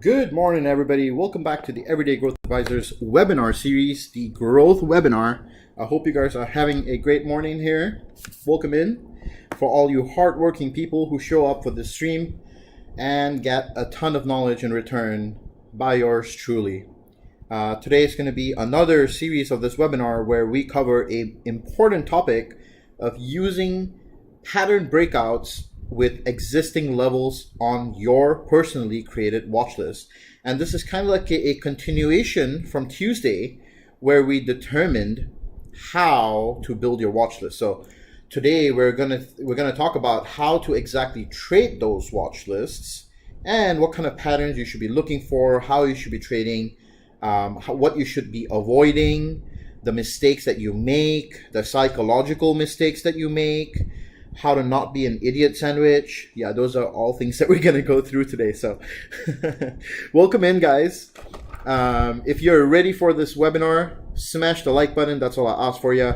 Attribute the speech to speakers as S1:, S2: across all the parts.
S1: Good morning, everybody. Welcome back to the Everyday Growth Advisors webinar series, the Growth Webinar. I hope you guys are having a great morning here. Welcome in for all you hardworking people who show up for this stream and get a ton of knowledge in return by yours truly. Today is going to be another series of this webinar where we cover an important topic of using pattern breakouts with existing levels on your personally created watch list. And this is kind of like a continuation from Tuesday where we determined how to build your watch list. So today we're gonna talk about how to exactly trade those watch lists and what kind of patterns you should be looking for, how you should be trading, what you should be avoiding, the mistakes that you make, the psychological mistakes that you make, how to not be an idiot sandwich. Yeah, those are all things that we're going to go through today. So welcome in, guys. If you're ready for this webinar, smash the like button. That's all I ask for you.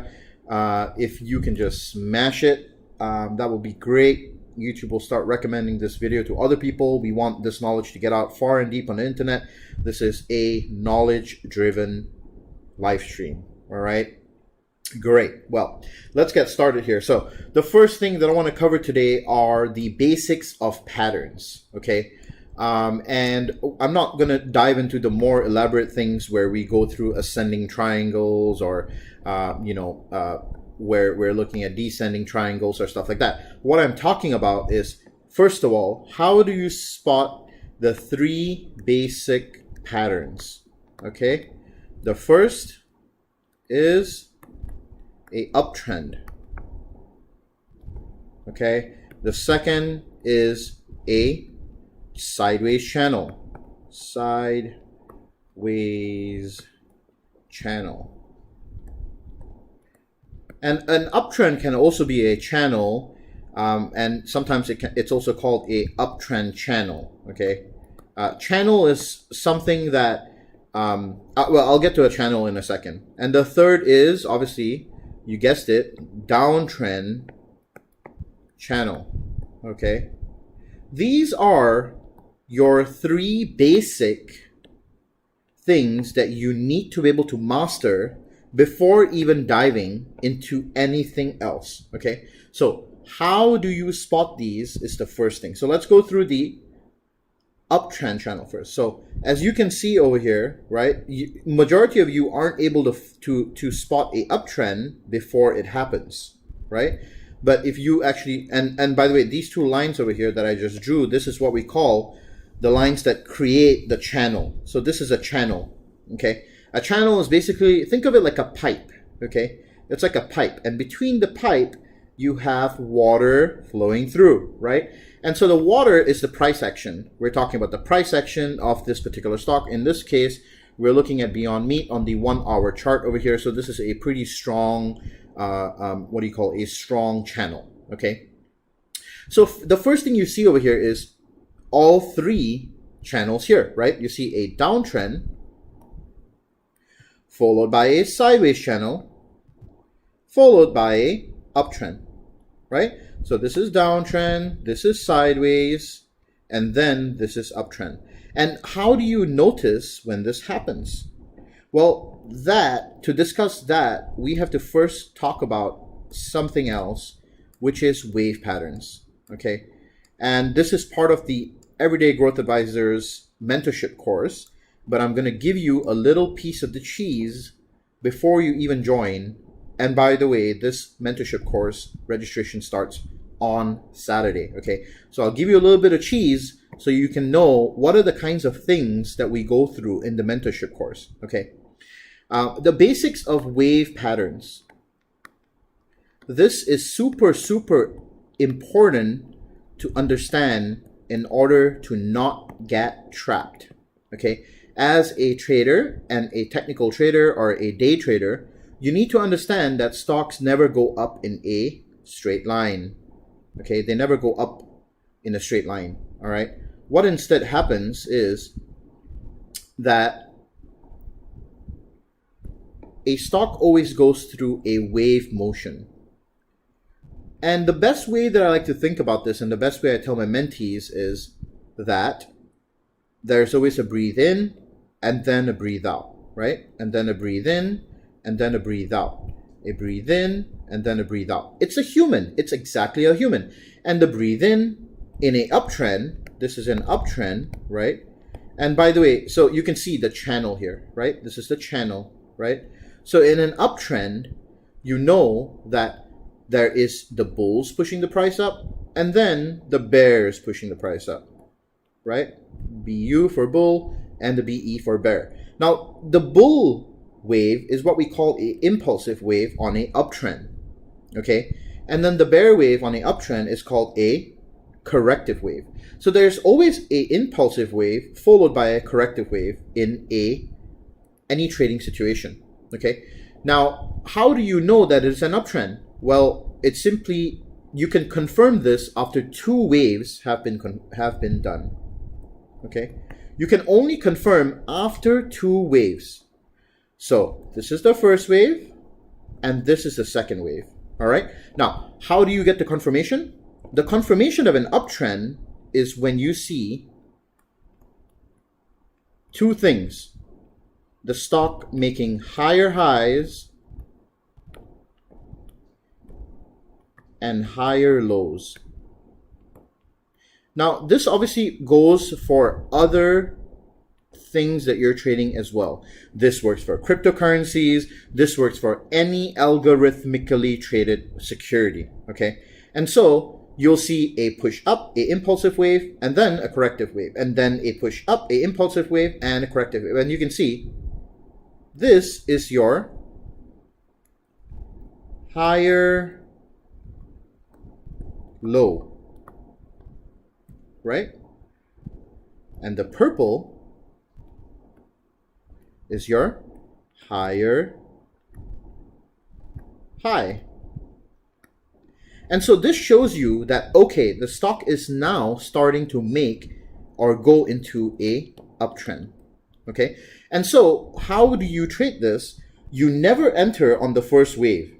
S1: If you can just smash it, that would be great. YouTube will start recommending this video to other people. We want this knowledge to get out far and deep on the internet. This is a knowledge-driven live stream. All right. Great. Well, let's get started here. So the first thing that I want to cover today are the basics of patterns. Okay. And I'm not going to dive into the more elaborate things where we go through ascending triangles or, where we're looking at descending triangles or stuff like that. What I'm talking about is, first of all, how do you spot the three basic patterns? Okay. The first is a uptrend. Okay. The second is a sideways channel. Sideways channel. And an uptrend can also be a channel, and sometimes it's also called a uptrend channel. Okay. Channel is something that I'll get to a channel in a second. And the third is, obviously, you guessed it, downtrend channel. Okay. These are your three basic things that you need to be able to master before even diving into anything else. Okay. So how do you spot these is the first thing. So let's go through the uptrend channel first. So as you can see over here, right, majority of you aren't able to spot a uptrend before it happens, right? But if you actually, and by the way, these two lines over here that I just drew, this is what we call the lines that create the channel. So this is a channel. Okay. A channel is basically, think of it like a pipe. Okay. It's like a pipe, and between the pipe you have water flowing through, right? And so the water is the price action. We're talking about the price action of this particular stock. In this case, we're looking at Beyond Meat on the 1 hour chart over here. So this is a pretty strong, a strong channel. Okay. So the first thing you see over here is all three channels here, right? You see a downtrend followed by a sideways channel followed by a uptrend, right? So this is downtrend, this is sideways, and then this is uptrend. And how do you notice when this happens? Well, to discuss that, we have to first talk about something else, which is wave patterns, okay? And this is part of the Everyday Growth Advisors mentorship course, but I'm going to give you a little piece of the cheese before you even join. And by the way, this mentorship course registration starts on Saturday. Okay, so I'll give you a little bit of cheese so you can know what are the kinds of things that we go through in the mentorship course. Okay, the basics of wave patterns. This is super important to understand in order to not get trapped. Okay, as a trader and a technical trader or a day trader, you need to understand that stocks never go up in a straight line. Okay, they never go up in a straight line. All right. What instead happens is that a stock always goes through a wave motion. And the best way that I like to think about this, and the best way I tell my mentees, is that there's always a breathe in and then a breathe out, right? And then a breathe in and then a breathe out. A breathe in and then a breathe out. It's a human. It's exactly a human. And the breathe in a uptrend, this is an uptrend, right? And by the way, so you can see the channel here, right? This is the channel, right? So in an uptrend, you know that there is the bulls pushing the price up and then the bears pushing the price up, right? BU for bull and the BE for bear. Now, the bull wave is what we call an impulsive wave on a uptrend, okay? And then the bear wave on a uptrend is called a corrective wave. So there's always a impulsive wave followed by a corrective wave in any trading situation, okay? Now, how do you know that it's an uptrend? Well, it's simply, you can confirm this after 2 waves have been done, okay? You can only confirm after 2 waves. So this is the first wave and this is the second wave, all right? Now, how do you get the confirmation? The confirmation of an uptrend is when you see 2 things. The stock making higher highs and higher lows. Now, this obviously goes for other things that you're trading as well. This works for cryptocurrencies. This works for any algorithmically traded security, okay? And so you'll see a push up, a impulsive wave, and then a corrective wave, and then a push up, a impulsive wave, and a corrective wave. And you can see this is your higher low, right? And the purple is your higher high. And so this shows you that, okay, the stock is now starting to make or go into a uptrend, okay? And so how do you trade this? You never enter on the first wave.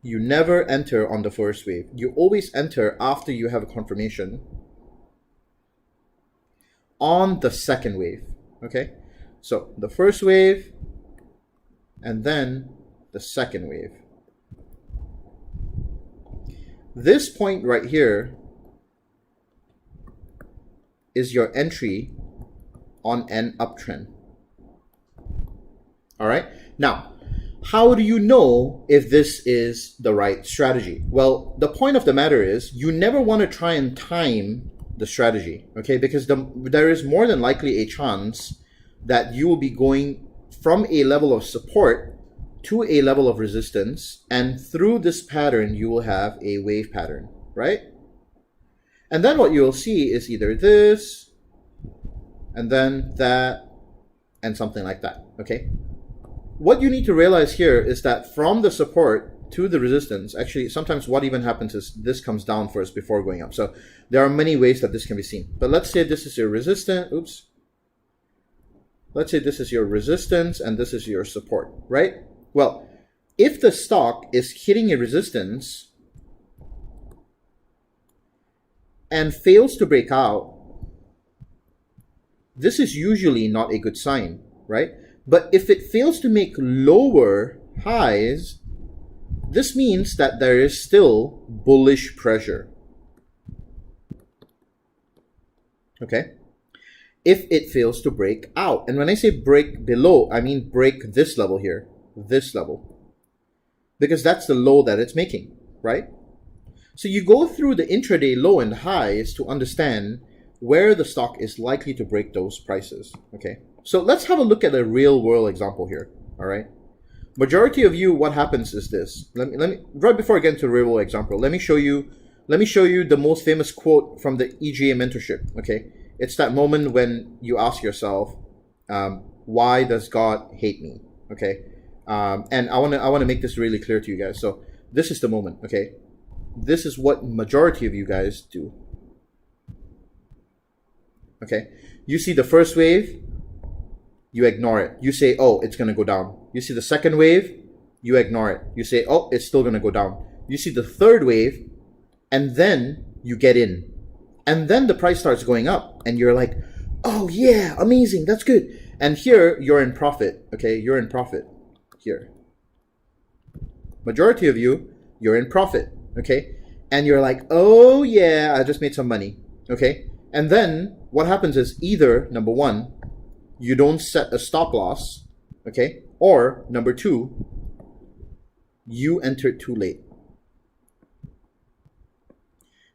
S1: You never enter on the first wave. You always enter after you have a confirmation on the second wave, okay? So the first wave and then the second wave. This point right here is your entry on an uptrend. All right. Now, how do you know if this is the right strategy? Well, the point of the matter is you never want to try and time the strategy, okay? Because there is more than likely a chance that you will be going from a level of support to a level of resistance, and through this pattern you will have a wave pattern, right? And then what you'll see is either this and then that and something like that, okay? What you need to realize here is that from the support to the resistance, actually sometimes what even happens is this comes down first before going up. So there are many ways that this can be seen. But let's say this is your resistance, oops. Let's say this is your resistance and this is your support, right? Well, if the stock is hitting a resistance and fails to break out, this is usually not a good sign, right? But if it fails to make lower highs, this means that there is still bullish pressure, okay? If it fails to break out. And when I say break below, I mean break this level here, this level, because that's the low that it's making, right? So you go through the intraday low and highs to understand where the stock is likely to break those prices, okay? So let's have a look at a real world example here, all right? Majority of you, what happens is this. Let me right before I get into a real world example, let me show you the most famous quote from the EGA mentorship, okay? It's that moment when you ask yourself, why does God hate me? Okay, and I wanna make this really clear to you guys. So this is the moment. Okay, this is what majority of you guys do. Okay, you see the first wave, you ignore it. You say, oh, it's gonna go down. You see the second wave, you ignore it. You say, oh, it's still gonna go down. You see the third wave, and then you get in. And then the price starts going up and you're like, Oh yeah, amazing, that's good. And here you're in profit, okay? You're in profit here. Majority of you, you're in profit, okay? And you're like, oh yeah, I just made some money, okay? And then what happens is either, number one, you don't set a stop loss, okay? Or number two, you entered too late.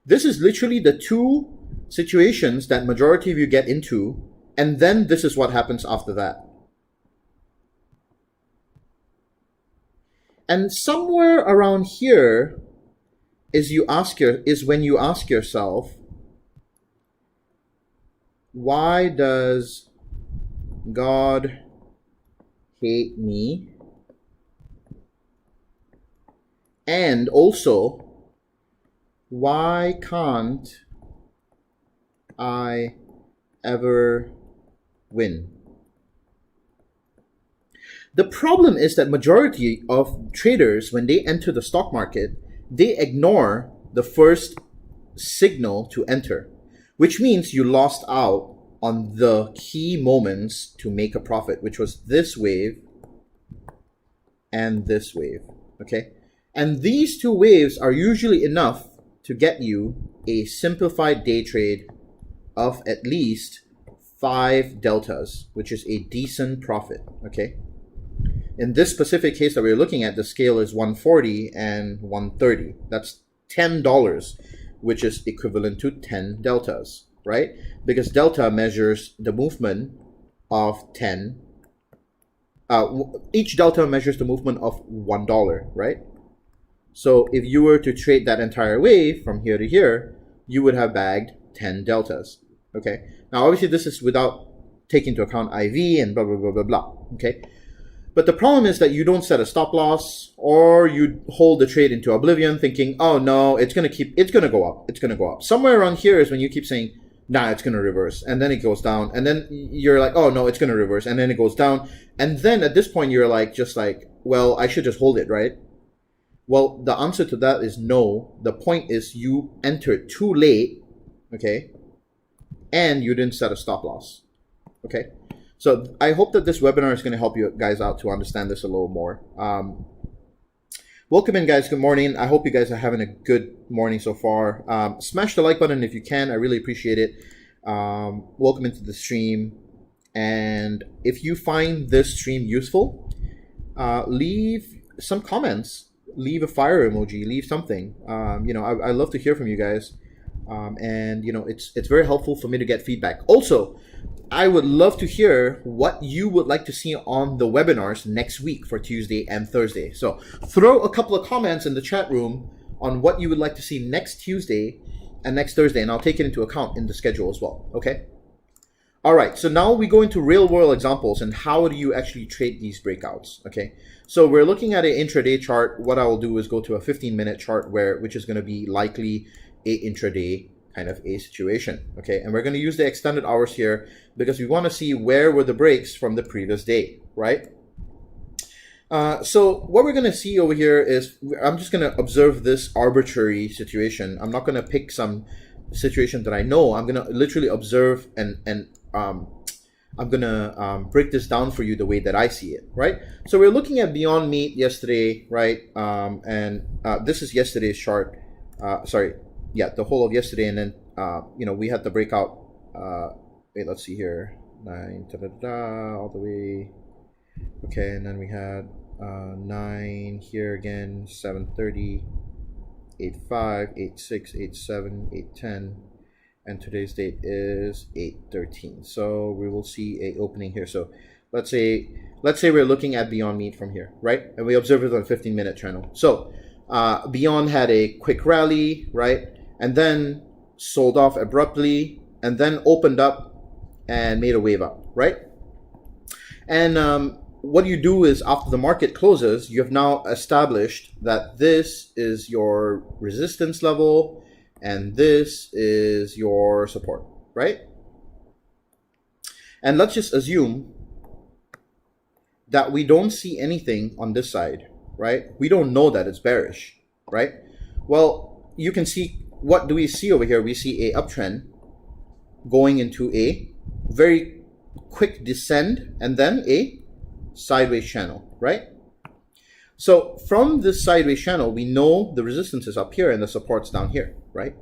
S1: This is literally the two situations that majority of you get into, and then this is what happens after that. And somewhere around here is when you ask yourself, why does God hate me? And also, why can't I ever win? The problem is that majority of traders, when they enter the stock market, they ignore the first signal to enter, which means you lost out on the key moments to make a profit, which was this wave and this wave, okay? And these two waves are usually enough to get you a simplified day trade of at least 5 deltas, which is a decent profit, okay? In this specific case that we're looking at, the scale is 140 and 130. That's $10, which is equivalent to 10 deltas, right? Because delta measures the movement of 10. Each delta measures the movement of $1, right? So if you were to trade that entire wave from here to here, you would have bagged 10 deltas, okay? Now, obviously, this is without taking into account IV and blah, blah, blah, blah, blah, okay? But the problem is that you don't set a stop loss, or you hold the trade into oblivion thinking, oh no, it's going to go up. It's going to go up. Somewhere around here is when you keep saying, nah, it's going to reverse. And then it goes down. And then you're like, oh no, it's going to reverse. And then it goes down. And then at this point, you're like, well, I should just hold it, right? Well, the answer to that is no. The point is you entered too late, okay? And you didn't set a stop loss, okay? So I hope that this webinar is going to help you guys out to understand this a little more. Welcome in, guys. Good morning. I hope you guys are having a good morning so far. Smash the like button if you can. I really appreciate it. Welcome into the stream. And if you find this stream useful, leave some comments. Leave a fire emoji. Leave something. I love to hear from you guys. And it's very helpful for me to get feedback. Also, I would love to hear what you would like to see on the webinars next week for Tuesday and Thursday. So throw a couple of comments in the chat room on what you would like to see next Tuesday and next Thursday, and I'll take it into account in the schedule as well, okay? All right, so now we go into real world examples and how do you actually trade these breakouts, okay? So we're looking at an intraday chart. What I will do is go to a 15-minute chart which is going to be likely a intraday kind of a situation, okay? And we're going to use the extended hours here because we want to see where were the breaks from the previous day, right? So what we're going to see over here is I'm just going to observe this arbitrary situation. I'm not going to pick some situation that I know. I'm going to literally observe and I'm going to break this down for you the way that I see it, right? So we're looking at Beyond Meat yesterday, right? This is yesterday's chart. The whole of yesterday, and then we had the breakout. Wait, let's see here, 9 all the way. Okay, and then we had 9 here again, 7:30, 8:05, 8:06, 8:07, 8:10, and today's date is 8:13. So we will see a opening here. So let's say we're looking at Beyond Meat from here, right? And we observe it on 15-minute channel. So Beyond had a quick rally, right? And then sold off abruptly, and then opened up and made a wave up, right? And what you do is after the market closes, you have now established that this is your resistance level and this is your support, right? And let's just assume that we don't see anything on this side, right? We don't know that it's bearish, right? Well, you can see, what do we see over here? We see a uptrend going into a very quick descend, and then a sideways channel, right? So from this sideways channel, we know the resistance is up here and the support's down here, right?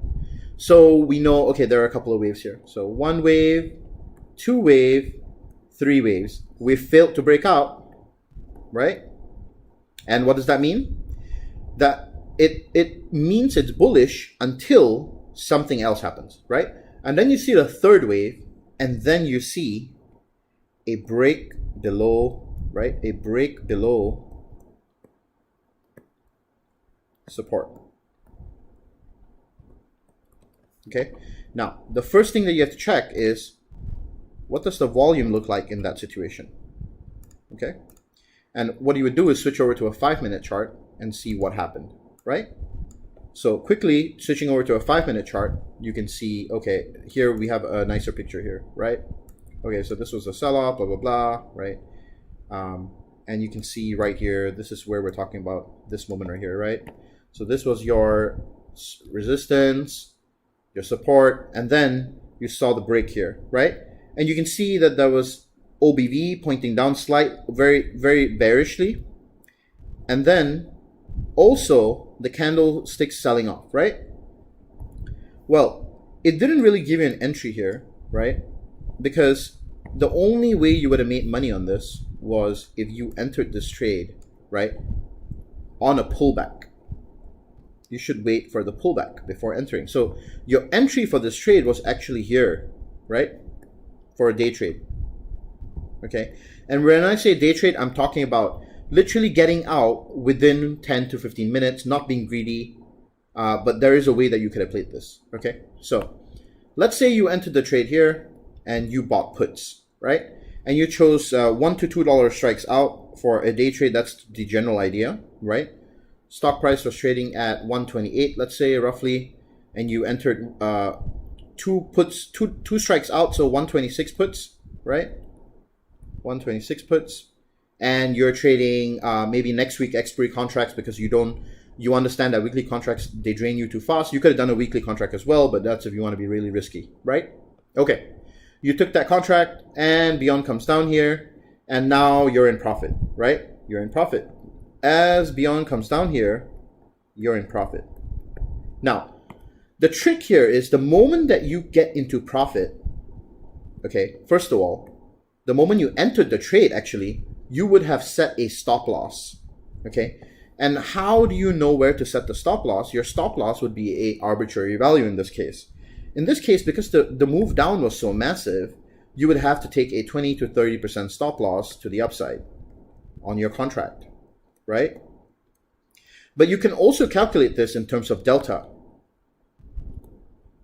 S1: So we know, okay, there are a couple of waves here. So 1 wave, 2 wave, 3 waves. We failed to break out, right? And what does that mean? That it means it's bullish until something else happens, right? And then you see the 3rd wave, and then you see a break below, right? A break below support. Okay, now the first thing that you have to check is, what does the volume look like in that situation? Okay, and what you would do is switch over to a 5-minute chart and see what happened, right? So quickly switching over to a 5-minute chart, you can see, okay, here we have a nicer picture here, right? Okay, so this was a sell-off, blah, blah, blah, right? And you can see right here, this is where we're talking about this moment right here, right? So this was your resistance, your support, and then you saw the break here, right? And you can see that there was OBV pointing down very, very bearishly. And then also the candlesticks selling off, right? Well, it didn't really give you an entry here, right? Because the only way you would have made money on this was if you entered this trade, right, on a pullback. You should wait for the pullback before entering. So your entry for this trade was actually here, right, for a day trade. Okay, and when I say day trade, I'm talking about literally getting out within 10 to 15 minutes, not being greedy, but there is a way that you could have played this. Okay, so let's say you entered the trade here and you bought puts, right? And you chose $1 to $2 strikes out for a day trade. That's the general idea, right? Stock price was trading at 128, let's say, roughly, and you entered two strikes out, so 126 puts, right? 126 puts, and you're trading maybe next week expiry contracts because you understand that weekly contracts, they drain you too fast. You could have done a weekly contract as well, but that's if you want to be really risky, right? Okay, you took that contract and Beyond comes down here, and now you're in profit, right? You're in profit. As Beyond comes down here, you're in profit. Now, the trick here is the moment that you get into profit, okay, first of all, the moment you entered the trade, actually, you would have set a stop loss, okay? And how do you know where to set the stop loss? Your stop loss would be a arbitrary value in this case. In this case, because the move down was so massive, you would have to take a 20 to 30% stop loss to the upside on your contract, right? But you can also calculate this in terms of delta,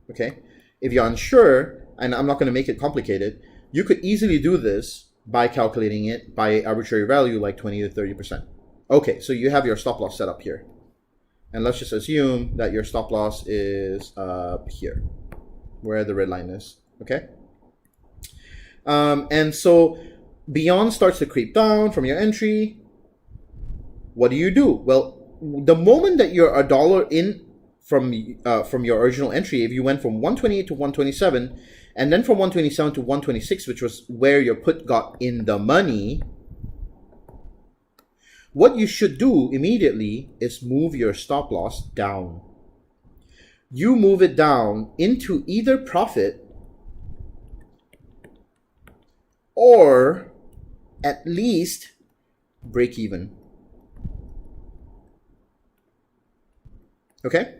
S1: okay? If you're unsure, and I'm not going to make it complicated, you could easily do this by calculating it by arbitrary value like 20 to 30%. Okay, so you have your stop loss set up here. And let's just assume that your stop loss is up here, where the red line is, okay? And so Beyond starts to creep down from your entry. What do? Well, the moment that you're $1 in from your original entry, if you went from 128 to 127, and then from 127 to 126, which was where your put got in the money, what you should do immediately is move your stop loss down. You move it down into either profit or at least break even. Okay?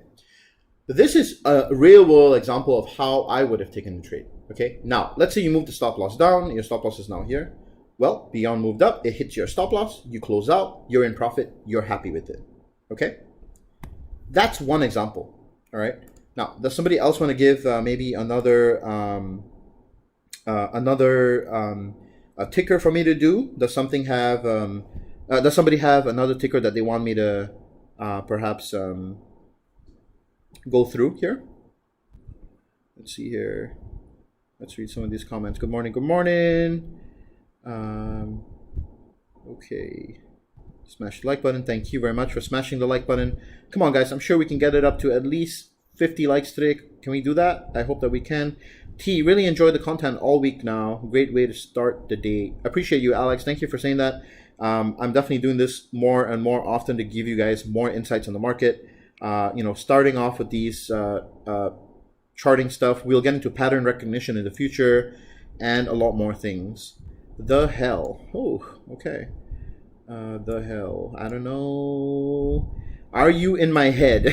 S1: This is a real world example of how I would have taken the trade. Okay? Now, let's say you move the stop loss down. Your stop loss is now here. Well, Beyond moved up. It hits your stop loss. You close out. You're in profit. You're happy with it. Okay? That's one example. All right? Now, does somebody else want to give maybe another a ticker for me to do? Does something have does somebody have another ticker that they want me to perhaps go through here? Let's see here. Let's read some of these comments. Good morning. Good morning. Okay. Smash the like button. Thank you very much for smashing the like button. Come on, guys. I'm sure we can get it up to at least 50 likes today. Can we do that? I hope that we can. T, really enjoy the content all week now. Great way to start the day. Appreciate you, Alex. Thank you for saying that. I'm definitely doing this more and more often to give you guys more insights on the market. Starting off with these charting stuff. We'll get into pattern recognition in the future and a lot more things. The hell. Oh, okay. The hell. I don't know. Are you in my head?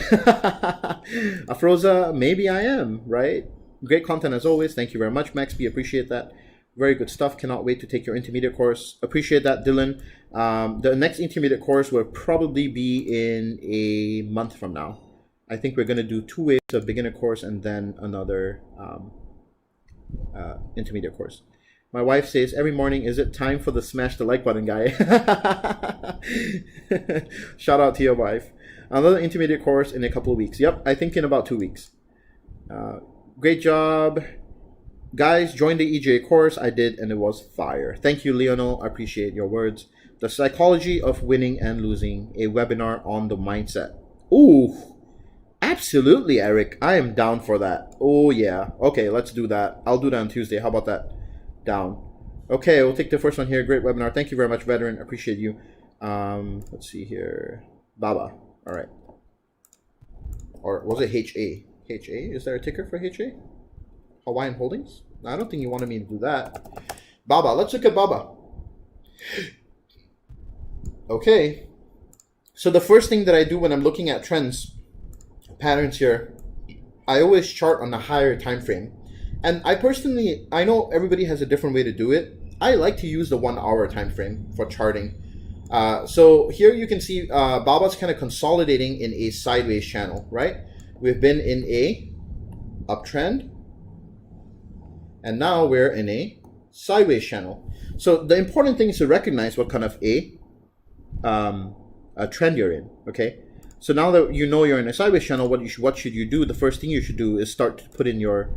S1: Afroza, maybe I am, right? Great content as always. Thank you very much, Max B. Appreciate that. Very good stuff. Cannot wait to take your intermediate course. Appreciate that, Dylan. The next intermediate course will probably be in a month from now. I think we're going to do 2 waves of beginner course and then another intermediate course. My wife says every morning, is it time for the smash the like button guy? Shout out to your wife. Another intermediate course in a couple of weeks. Yep, I think in about 2 weeks. Great job. Guys, join the EGA course. I did and it was fire. Thank you, Leonel. I appreciate your words. The Psychology of Winning and Losing, a webinar on the mindset. Ooh, absolutely, Eric. I am down for that. Oh, yeah. Okay, let's do that. I'll do that on Tuesday. How about that? Down. Okay, we'll take the first one here. Great webinar. Thank you very much, veteran. Appreciate you. Let's see here. Baba. All right. Or was it HA? HA? Is there a ticker for HA? Hawaiian Holdings? I don't think you wanted me to do that. Baba. Let's look at Baba. Okay. So the first thing that I do when I'm looking at trends, patterns here, I always chart on a higher time frame. And I know everybody has a different way to do it. I like to use the 1 hour time frame for charting. So here you can see Baba's kind of consolidating in a sideways channel, right? We've been in a uptrend, and now we're in a sideways channel. So the important thing is to recognize what kind of a trend you're in, okay? So now that you know you're in a sideways channel, what should you do? The first thing you should do is start to put in your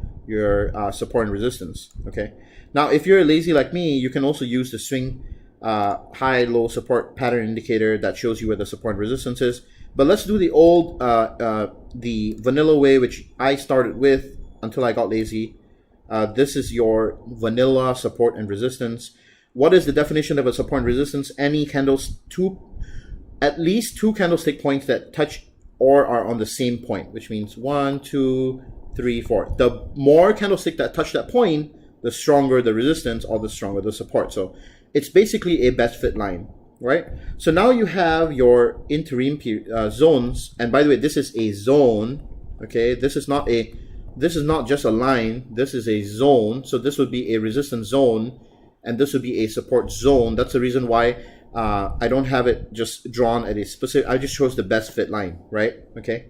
S1: support and resistance, okay? Now, if you're lazy like me, you can also use the swing high-low support pattern indicator that shows you where the support and resistance is. But let's do the old, the vanilla way, which I started with until I got lazy. This is your vanilla support and resistance. What is the definition of a support and resistance? Any candles, at least two candlestick points that touch or are on the same point, which means 1, 2, 3, 4. The more candlestick that touch that point, the stronger the resistance or the stronger the support. So it's basically a best fit line, right? So now you have your interim zones. And by the way, this is a zone, okay? This is not just a line. This is a zone. So this would be a resistance zone, and this would be a support zone. That's the reason why I don't have it just drawn at a specific. I just chose the best fit line, right? Okay.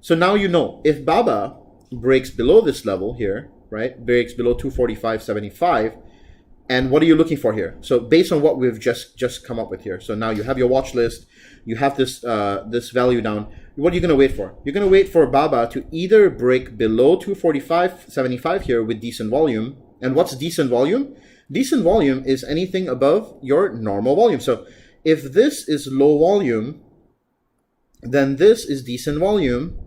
S1: So now you know if Baba breaks below this level here, right? Breaks below 245.75. And what are you looking for here? So based on what we've just come up with here. So now you have your watch list. You have this this value down. What are you going to wait for? You're going to wait for Baba to either break below 245.75 here with decent volume. And what's decent volume? Decent volume is anything above your normal volume. So if this is low volume, then this is decent volume,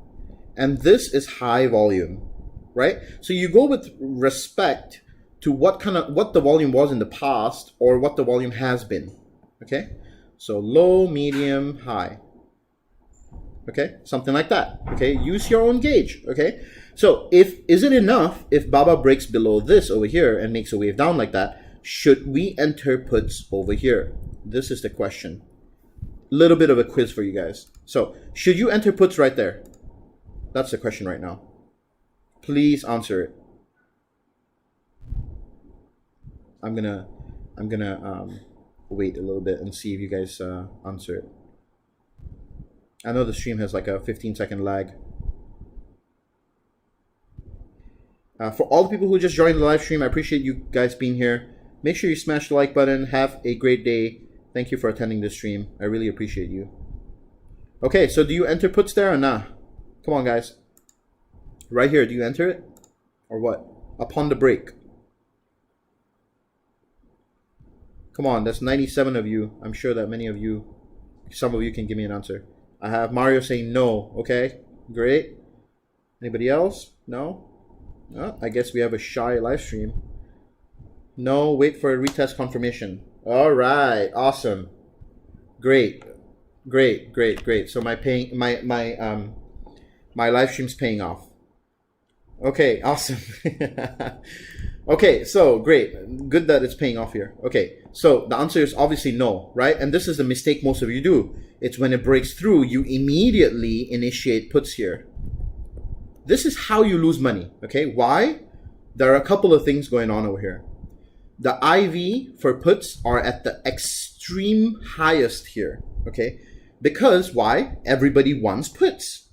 S1: and this is high volume, right? So you go with respect to what the volume was in the past or what the volume has been, okay? So low, medium, high, okay? Something like that, okay? Use your own gauge, okay? So is it enough if Baba breaks below this over here and makes a wave down like that? Should we enter puts over here? This is the question. Little bit of a quiz for you guys. So should you enter puts right there? That's the question right now. Please answer it. I'm gonna wait a little bit and see if you guys answer it. I know the stream has like a 15-second lag. For all the people who just joined the live stream, I appreciate you guys being here. Make sure you smash the like button. Have a great day. Thank you for attending this stream. I really appreciate you. Okay, so do you enter puts there or nah? Come on, guys. Right here, do you enter it? Or what? Upon the break. Come on, that's 97 of you. I'm sure that many of you, some of you can give me an answer. I have Mario saying no. Okay, great. Anybody else? No? Oh, I guess we have a shy live stream. No, wait for a retest confirmation. All right, awesome, great. So my live stream's paying off. Okay, awesome. Okay, so great, good that it's paying off here. Okay, so the answer is obviously no, right? And this is the mistake most of you do. It's when it breaks through, you immediately initiate puts here. This is how you lose money. Okay, why? There are a couple of things going on over here. The IV for puts are at the extreme highest here. Okay, because why? Everybody wants puts.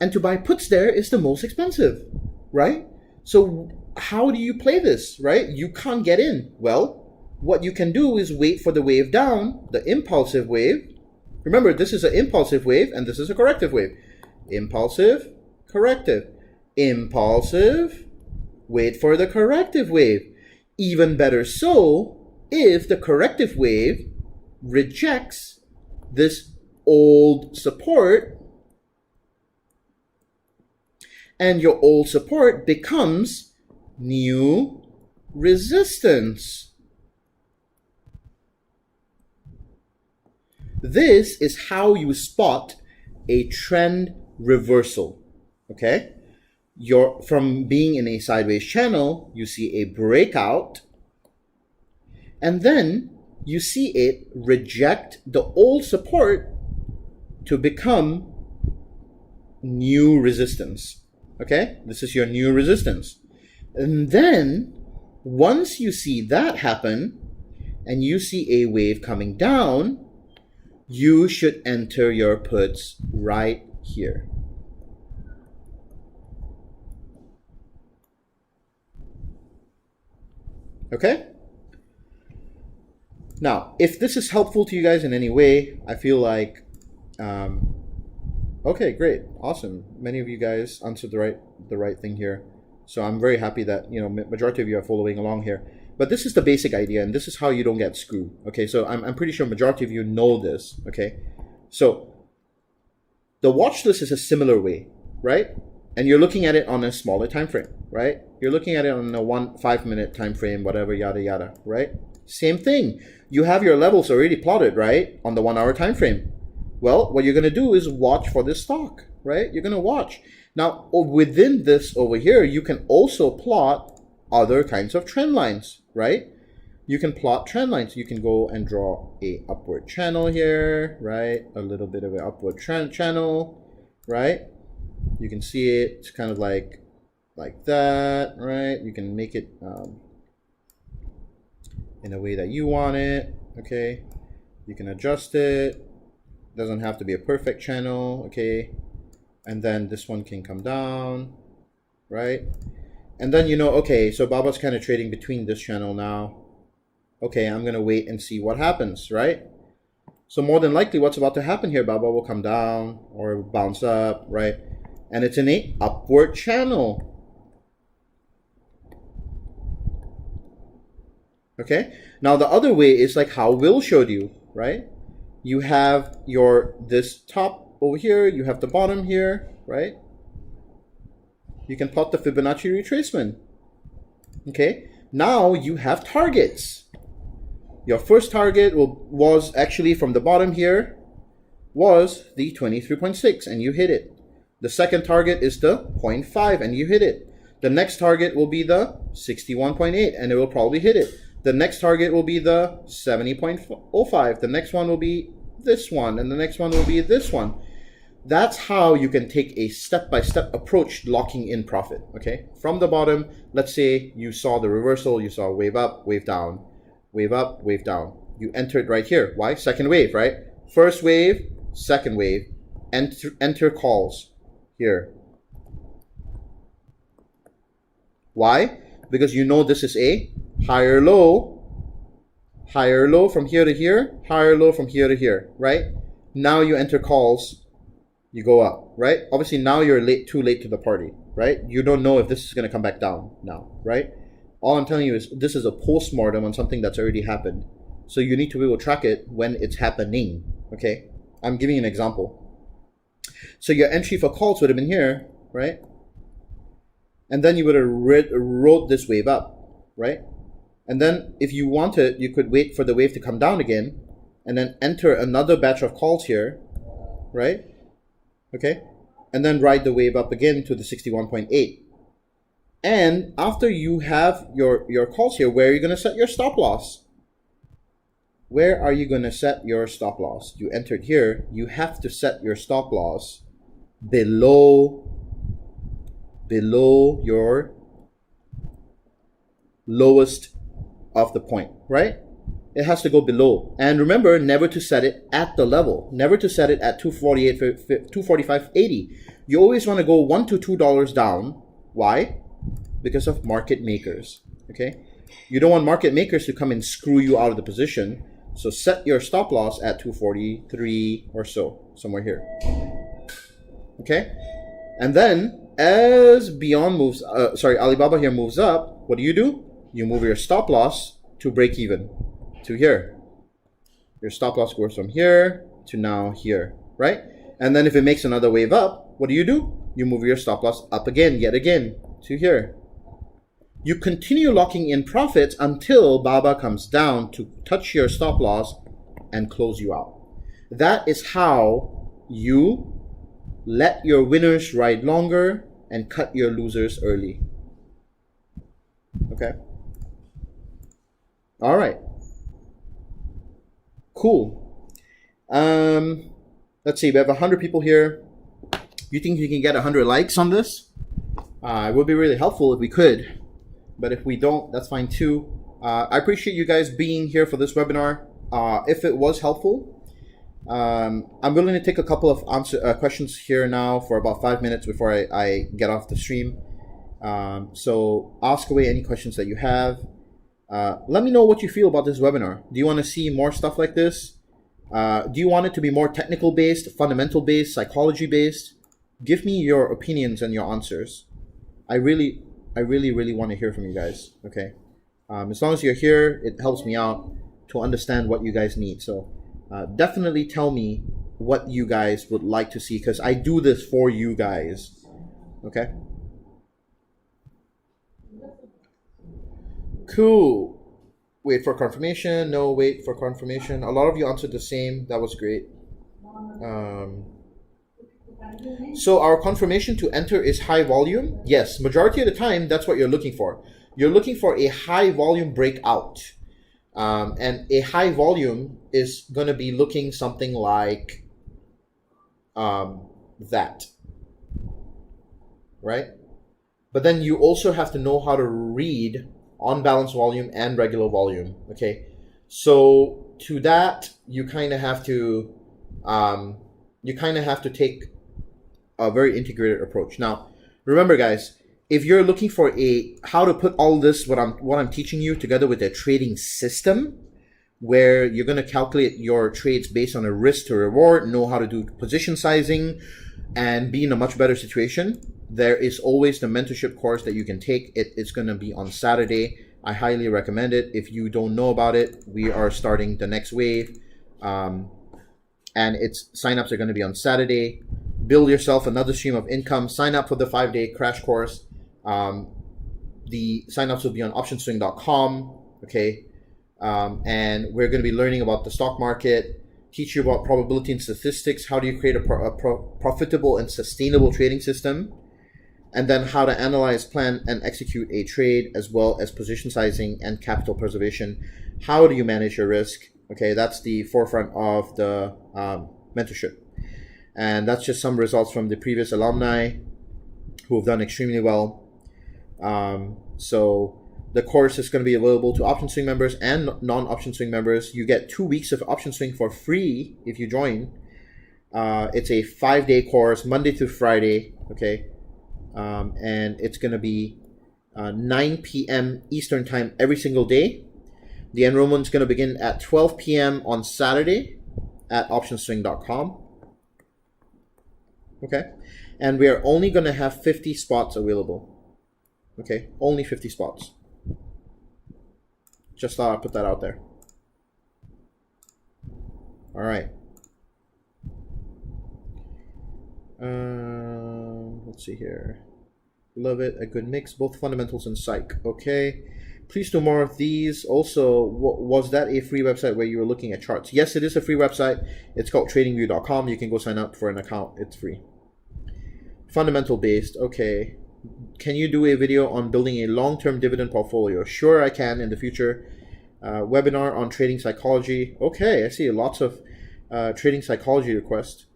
S1: And to buy puts there is the most expensive, right? So how do you play this, right? You can't get in. Well, what you can do is wait for the wave down, the impulsive wave. Remember, this is an impulsive wave and this is a corrective wave. Impulsive, corrective. Impulsive, wait for the corrective wave. Even better so, if the corrective wave rejects this old support, and your old support becomes new resistance. This is how you spot a trend reversal. Okay? From being in a sideways channel, you see a breakout, and then you see it reject the old support to become new resistance. Okay, this is your new resistance. And then once you see that happen and you see a wave coming down, you should enter your puts right here. Okay? Now, if this is helpful to you guys in any way, I feel like okay, great, awesome. Many of you guys answered the right thing here, so I'm very happy that majority of you are following along here. But this is the basic idea, and this is how you don't get screwed. Okay, so I'm pretty sure majority of you know this. Okay, so the watch list is a similar way, right? And you're looking at it on a smaller time frame, right? You're looking at it on a 5 minute time frame, whatever, yada yada, right? Same thing. You have your levels already plotted, right, on the 1 hour time frame. Well, what you're going to do is watch for this stock, right? You're going to watch. Now, within this over here, you can also plot other kinds of trend lines, right? You can plot trend lines. You can go and draw a upward channel here, right? A little bit of an upward trend channel, right? You can see it. It's kind of like that, right? You can make it in a way that you want it, okay? You can adjust it. Doesn't have to be a perfect channel, okay? And then this one can come down, right? And then okay, so Baba's kind of trading between this channel now. Okay, I'm gonna wait and see what happens, right? So more than likely what's about to happen here, Baba will come down or bounce up, right? And it's in a upward channel. Okay, now the other way is like how Will showed you, right? You have this top over here, you have the bottom here, right? You can plot the Fibonacci retracement. Okay, now you have targets. Your first target was actually from the bottom here, was the 23.6, and you hit it. The second target is the 0.5, and you hit it. The next target will be the 61.8, and it will probably hit it. The next target will be the 70.05. The next one will be this one, and the next one will be this one. That's how you can take a step-by-step approach locking in profit, okay? From the bottom, let's say you saw the reversal, you saw wave up, wave down, wave up, wave down. You entered right here. Why? Second wave, right? First wave, second wave. Enter calls here. Why? Because you know this is a higher low from here to here, higher low from here to here, right? Now you enter calls, you go up, right? Obviously now you're too late to the party, right? You don't know if this is going to come back down now, right? All I'm telling you is this is a postmortem on something that's already happened. So you need to be able to track it when it's happening, okay? I'm giving you an example. So your entry for calls would have been here, right? and then you would have rode this wave up, right? And then if you wanted, you could wait for the wave to come down again and then enter another batch of calls here, right? Okay, and then ride the wave up again to the 61.8. And after you have your calls here, where are you going to set your stop loss? Where are you going to set your stop loss? You entered here. You have to set your stop loss below your lowest of the point, right? It has to go below. And remember, never to set it at the level. Never to set it at 245.80. You always want to go $1 to $2 down. Why? Because of market makers, okay? You don't want market makers to come and screw you out of the position. So set your stop loss at 243 or so, somewhere here. Okay? And then as Alibaba here moves up, what do? You move your stop loss to break even, to here. Your stop loss goes from here to now here, right? And then if it makes another wave up, what do? You move your stop loss up again, yet again, to here. You continue locking in profits until Baba comes down to touch your stop loss and close you out. That is how you let your winners ride longer and cut your losers early. Okay? All right. Cool. Let's see. We have 100 people here. You think you can get 100 likes on this? It would be really helpful if we could. But if we don't, that's fine too. I appreciate you guys being here for this webinar. If it was helpful, I'm willing to take a couple of questions here now for about 5 minutes before I get off the stream. So ask away any questions that you have. Let me know what you feel about this webinar. Do you want to see more stuff like this? Do you want it to be more technical based, fundamental based, psychology based? Give me your opinions and your answers. I really want to hear from you guys. Okay, as long as you're here, it helps me out to understand what you guys need. So definitely tell me what you guys would like to see, because I do this for you guys. Okay, cool. Wait for confirmation. No, wait for confirmation. A lot of you answered the same. That was great. So our confirmation to enter is high volume. Yes, majority of the time, that's what you're looking for. You're looking for a high volume breakout. And a high volume is going to be looking something like that. Right? But then you also have to know how to read on balance volume and regular volume. Okay? So to that, you kind of have to take a very integrated approach. Now, remember guys, if you're looking for how to put all this, what I'm teaching you together with a trading system, where you're going to calculate your trades based on a risk to reward, know how to do position sizing, and be in a much better situation, there is always the mentorship course that you can take. It's going to be on Saturday. I highly recommend it. If you don't know about it, we are starting the next wave. And its signups are going to be on Saturday. Build yourself another stream of income. Sign up for the 5-day crash course. The signups will be on optionswing.com. Okay. And we're going to be learning about the stock market, teach you about probability and statistics, how do you create a profitable and sustainable trading system, and then how to analyze, plan, and execute a trade, as well as position sizing and capital preservation. How do you manage your risk? Okay, that's the forefront of the mentorship. And that's just some results from the previous alumni who have done extremely well. So the course is going to be available to Option Swing members and non-Option Swing members. You get 2 weeks of Option Swing for free if you join. It's a 5-day course, Monday through Friday. Okay, and it's going to be 9 p.m. Eastern time every single day. The enrollment is going to begin at 12 p.m. on Saturday at optionswing.com. Okay, and we are only going to have 50 spots available. Okay, only 50 spots. Just thought I'd put that out there. All right. Let's see here. Love it. A good mix, both fundamentals and psych. Okay. Please do more of these. Also, was that a free website where you were looking at charts? Yes, it is a free website. It's called tradingview.com. You can go sign up for an account. It's free. Fundamental based. Okay. Can you do a video on building a long-term dividend portfolio? Sure, I can in the future. Webinar on trading psychology. Okay, I see lots of trading psychology requests.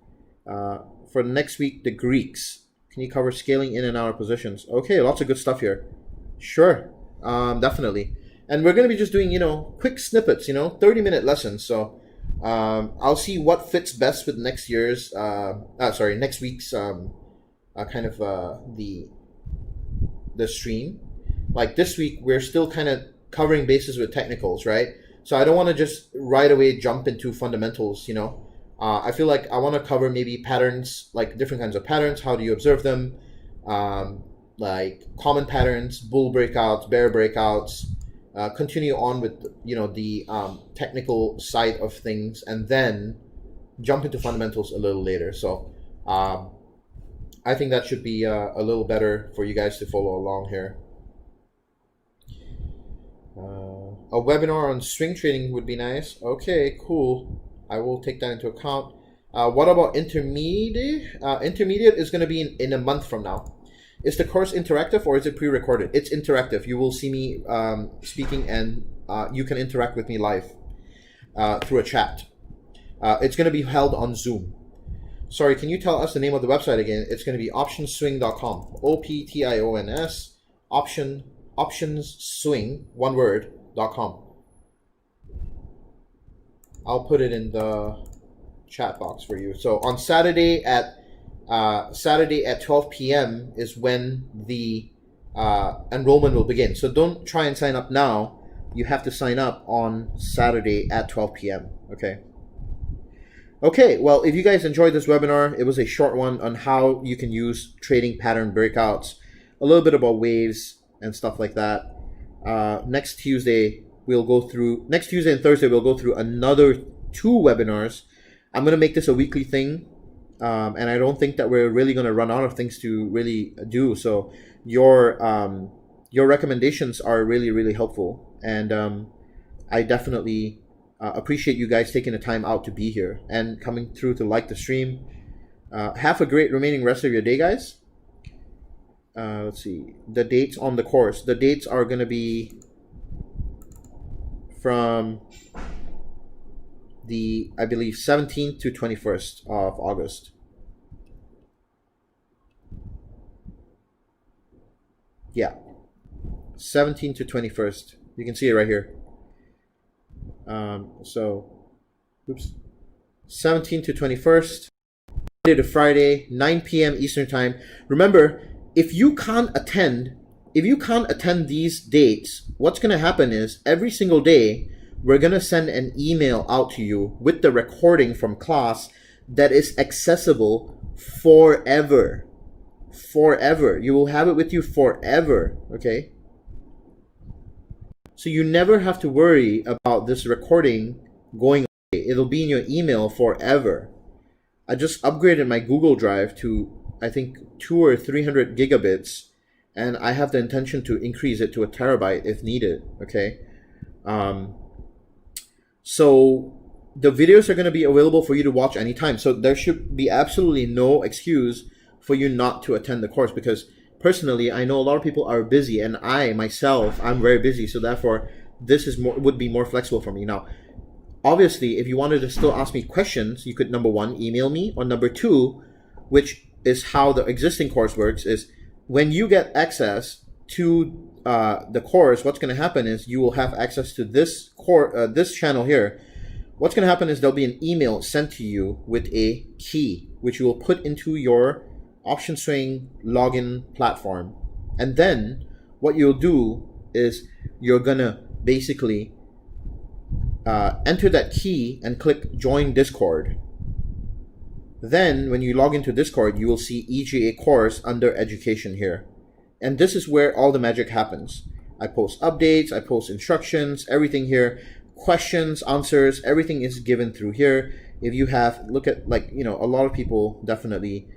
S1: For next week, the Greeks. Can you cover scaling in and out of positions? Okay, lots of good stuff here. Sure, definitely. And we're going to be just doing, quick snippets, 30-minute lessons. So I'll see what fits best with next week's the stream. Like this week, we're still kind of covering bases with technicals, right? So I don't want to just right away jump into fundamentals, I feel like I want to cover maybe patterns, like different kinds of patterns. How do you observe them? Like common patterns, bull breakouts, bear breakouts, continue on with, the technical side of things, and then jump into fundamentals a little later. So I think that should be a little better for you guys to follow along here. A webinar on swing trading would be nice. Okay, cool. I will take that into account. What about intermediate? Intermediate is going to be in a month from now. Is the course interactive or is it pre-recorded? It's interactive. You will see me speaking, and you can interact with me live through a chat. It's going to be held on Zoom. Sorry, can you tell us the name of the website again? It's going to be optionswing.com. OPTIONS, optionsswing, one word.com. I'll put it in the chat box for you. So on Saturday at 12 p.m. is when the enrollment will begin. So don't try and sign up now. You have to sign up on Saturday at 12 p.m. Okay. Okay, well, if you guys enjoyed this webinar, it was a short one on how you can use trading pattern breakouts, a little bit about waves and stuff like that. Next Tuesday and Thursday, we'll go through another 2 webinars. I'm going to make this a weekly thing, and I don't think that we're really going to run out of things to really do. So your recommendations are really, really helpful, and I definitely appreciate you guys taking the time out to be here and coming through to like the stream. Have a great remaining rest of your day, guys. Let's see the dates on the course. The dates are going to be from the, I believe, 17th to 21st of August. Yeah, 17th to 21st. You can see it right here. So, 17th to 21st, Monday to Friday, 9 p.m. Eastern Time. Remember, if you can't attend these dates, what's going to happen is every single day, we're going to send an email out to you with the recording from class that is accessible forever. Forever. You will have it with you forever. Okay? So you never have to worry about this recording going away. It'll be in your email forever. I just upgraded my Google Drive to, I think, 200 or 300 gigabits, and I have the intention to increase it to a terabyte if needed. Okay? So the videos are going to be available for you to watch anytime. So there should be absolutely no excuse for you not to attend the course, because personally, I know a lot of people are busy, and I'm very busy. So therefore, this would be more flexible for me. Now, obviously, if you wanted to still ask me questions, you could, number 1, email me, or number 2, which is how the existing course works, is when you get access to the course, what's going to happen is you will have access to this channel here. What's going to happen is there'll be an email sent to you with a key, which you will put into your Option Swing login platform. And then what you'll do is you're going to basically enter that key and click Join Discord. Then when you log into Discord, you will see EGA course under Education here. And this is where all the magic happens. I post updates, I post instructions, everything here. Questions, answers, everything is given through here. If you have, a lot of people definitely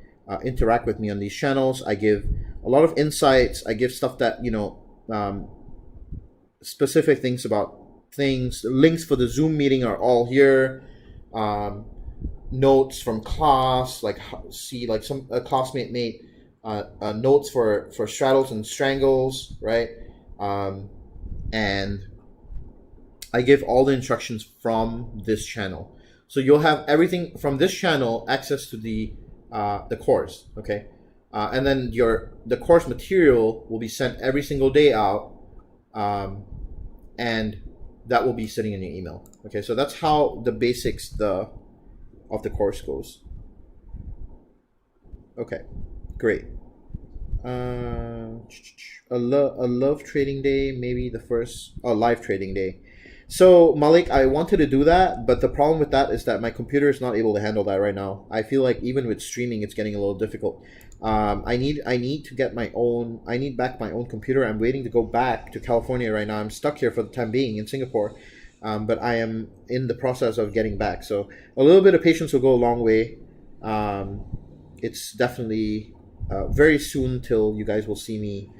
S1: interact with me on these channels. I give a lot of insights. I give stuff that, you know, specific things about things. The links for the Zoom meeting are all here. Notes from class, like see, like some a classmate made notes for straddles and strangles, right? And I give all the instructions from this channel. So you'll have everything from this channel, access to the course, okay? And then the course material will be sent every single day out, and that will be sitting in your email. Okay, so that's how the basics of the course goes. Okay, great. A love trading day, maybe the first live trading day. So Malik, I wanted to do that, but the problem with that is that my computer is not able to handle that right now. I feel like even with streaming, it's getting a little difficult. I need to get my own. I need back my own computer. I'm waiting to go back to California right now. I'm stuck here for the time being in Singapore, but I am in the process of getting back. So a little bit of patience will go a long way. It's definitely very soon till you guys will see me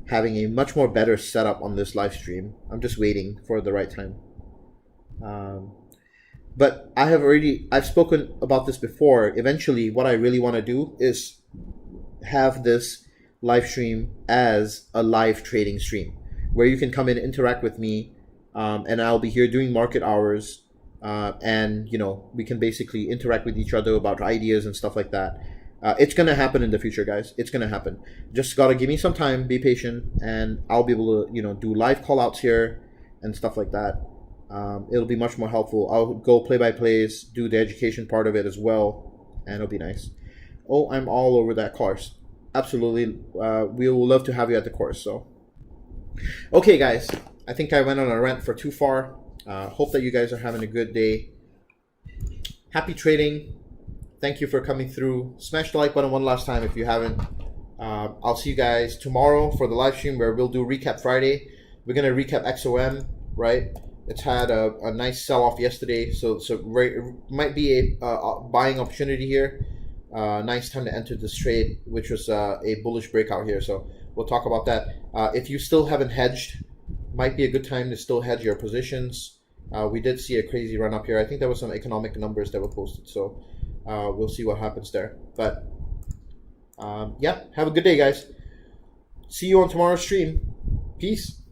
S1: having a much more better setup on this live stream. I'm just waiting for the right time. But I've spoken about this before. Eventually, what I really want to do is have this live stream as a live trading stream where you can come in and interact with me, and I'll be here doing market hours, and you know, we can basically interact with each other about ideas and stuff like that. It's going to happen in the future, guys. It's going to happen. Just got to give me some time, be patient, and I'll be able to, you know, do live call-outs here and stuff like that. It'll be much more helpful. I'll go play-by-plays, do the education part of it as well, and it'll be nice. Oh, I'm all over that course. Absolutely. We will love to have you at the course. So, okay, guys. I think I went on a rant for too far. Hope that you guys are having a good day. Happy trading. Thank you for coming through. Smash the like button one last time if you haven't. I'll see you guys tomorrow for the live stream where we'll do Recap Friday. We're going to recap XOM, right? It's had a nice sell-off yesterday, so might be a buying opportunity here. Nice time to enter this trade, which was a bullish breakout here. So we'll talk about that. If you still haven't hedged, might be a good time to still hedge your positions. We did see a crazy run up here. I think there was some economic numbers that were posted, so we'll see what happens there. But yeah, have a good day, guys. See you on tomorrow's stream. Peace.